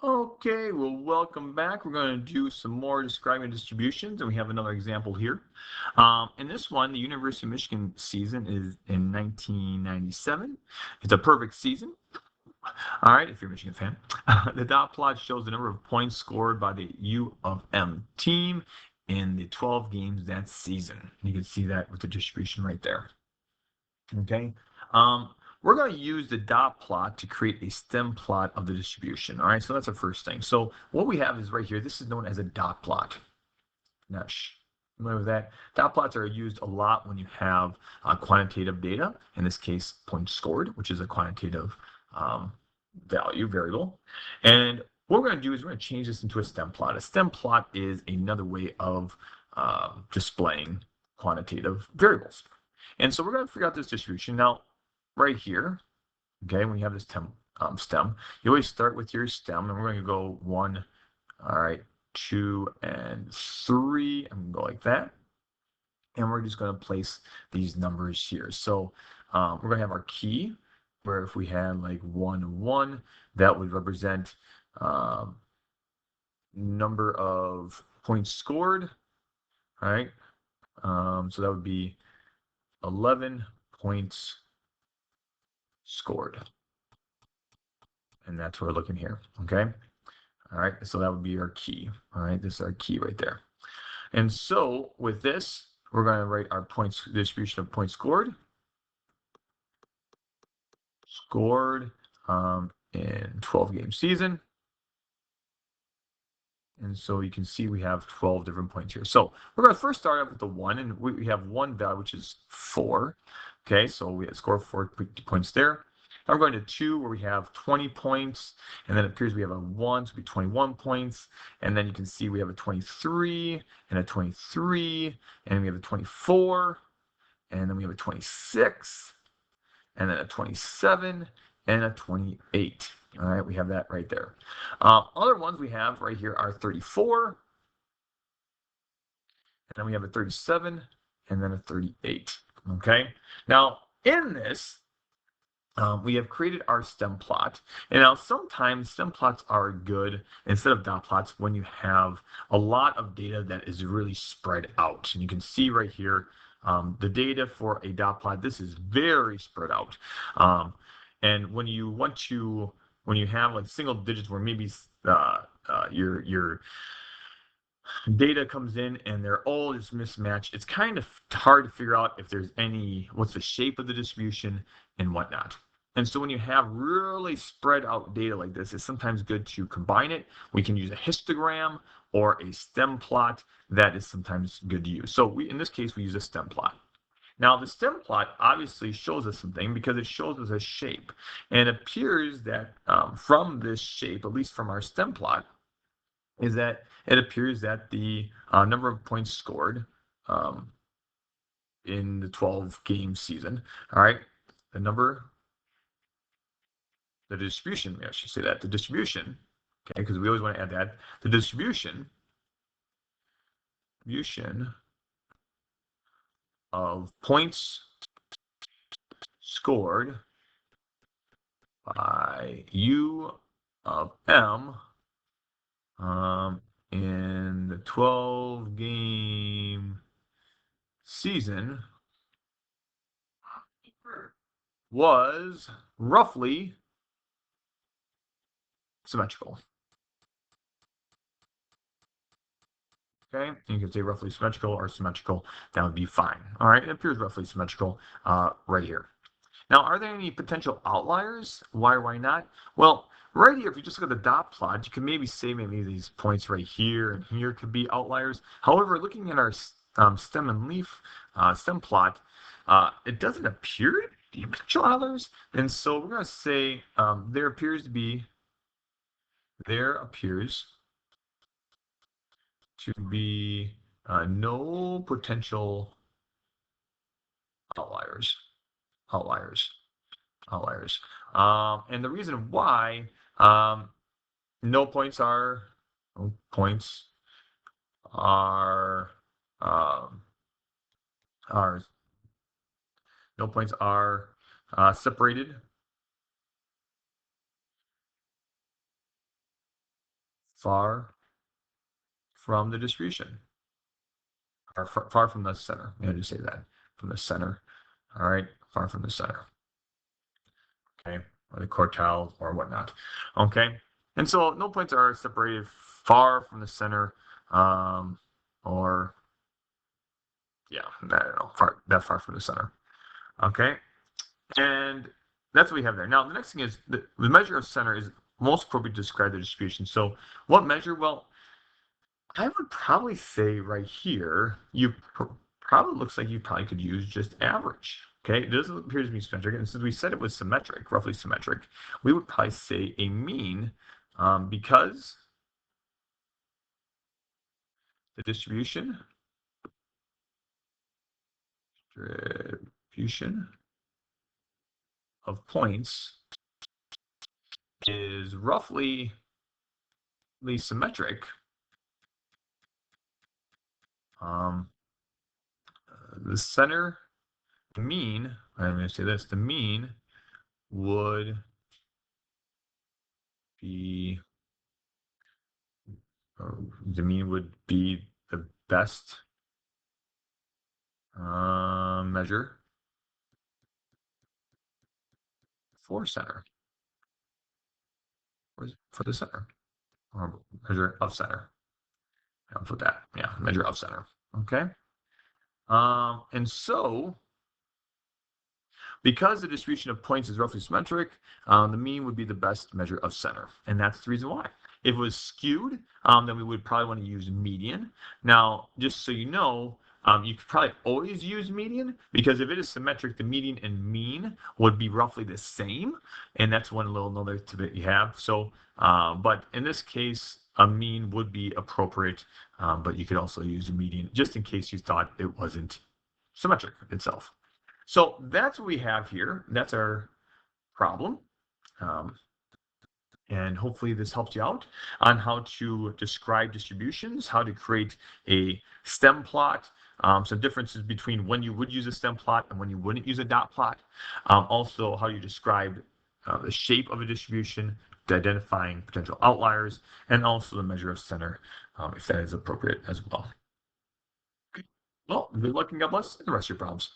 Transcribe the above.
Okay, well, welcome back. We're going to do some more describing distributions, and we have another example here. In this one, the University of Michigan season is in 1997. It's a perfect season. All right, if you're a Michigan fan. The dot plot shows the number of points scored by the U of M team in the 12 games that season. You can see that with the distribution right there. Okay. We're going to use the dot plot to create a stem plot of the distribution. All right, so that's the first thing. So what we have is right here. This is known as a dot plot. Now, familiar with that? Dot plots are used a lot when you have quantitative data. In this case, points scored, which is a quantitative variable. And what we're going to do is we're going to change this into a stem plot. A stem plot is another way of displaying quantitative variables. And so we're going to figure out this distribution. Now, right here, okay, when you have this stem, you always start with your stem, and we're going to go 1, all right, 2, and 3. I'm going to go like that. And we're just going to place these numbers here. So we're going to have our key, where if we had like 1, 1, that would represent number of points scored, right? So that would be 11 points scored. And that's what we're looking here, okay? All right, so that would be our key. All right, this is our key right there. And so with this, we're going to write our points distribution of points scored. In 12-game season. And so you can see we have 12 different points here. So we're going to first start out with the 1, and we have one value, which is 4. Okay, so we score 4 points there. Now we're going to 2, where we have 20 points, and then it appears we have a 1, so it'll be 21 points. And then you can see we have a 23, and a 23, and we have a 24, and then we have a 26, and then a 27, and a 28. All right, we have that right there. Other ones we have right here are 34, and then we have a 37, and then a 38. Okay, now in this, we have created our stem plot. And now sometimes stem plots are good instead of dot plots when you have a lot of data that is really spread out. And you can see right here, the data for a dot plot, this is very spread out. And when you have like single digits where maybe your data comes in and they're all just mismatched, it's kind of hard to figure out if there's what's the shape of the distribution and whatnot. And so when you have really spread out data like this, it's sometimes good to combine it. We can use a histogram or a stem plot. That is sometimes good to use. So in this case, we use a stem plot. Now, the stem plot obviously shows us something because it shows us a shape. And it appears that from this shape, at least from our stem plot, is that it appears that the number of points scored in the 12-game season, all right, the distribution, I should say that, the distribution, okay, because we always want to add that, the distribution of points scored by U of M in the 12-game season was roughly symmetrical. Okay, you can say roughly symmetrical or symmetrical. That would be fine. All right, it appears roughly symmetrical right here. Now, are there any potential outliers? Why not? Well, right here, if you just look at the dot plot, you can maybe say maybe these points right here and here could be outliers. However, looking at our stem and leaf stem plot, it doesn't appear to be potential outliers. And so we're going to say there appears to be no potential outliers. And the reason why no points are separated far from the distribution, or far from the center. I'm going to say that, from the center. All right, far from the center. Okay, or the quartile or whatnot. Okay, and so no points are separated far from the center, or yeah, I don't know, that far from the center. Okay, and that's what we have there. Now the next thing is the measure of center is most appropriate to describe the distribution. So what measure? Well, I would probably say right here, probably looks like you probably could use just average. Okay, it doesn't appear to be symmetric, and since we said it was symmetric, roughly symmetric, we would probably say a mean, because the distribution of points is roughly symmetric. Um, the center, the mean, I'm going to say this, the mean would be, the best measure for center, for the center, or measure of center. I'll put that, yeah, measure of center. Okay. And so, because the distribution of points is roughly symmetric, the mean would be the best measure of center, and that's the reason why. If it was skewed, then we would probably want to use median. Now, just so you know, you could probably always use median, because if it is symmetric, the median and mean would be roughly the same, and that's one little another tidbit you have. So, but in this case, a mean would be appropriate, but you could also use a median just in case you thought it wasn't symmetric itself. So that's what we have here. That's our problem. And hopefully this helps you out on how to describe distributions, how to create a stem plot, some differences between when you would use a stem plot and when you wouldn't use a dot plot. Also how you describe the shape of a distribution, identifying potential outliers, and also the measure of center, if that is appropriate as well. Okay. Well, good luck and God bless, and the rest of your problems.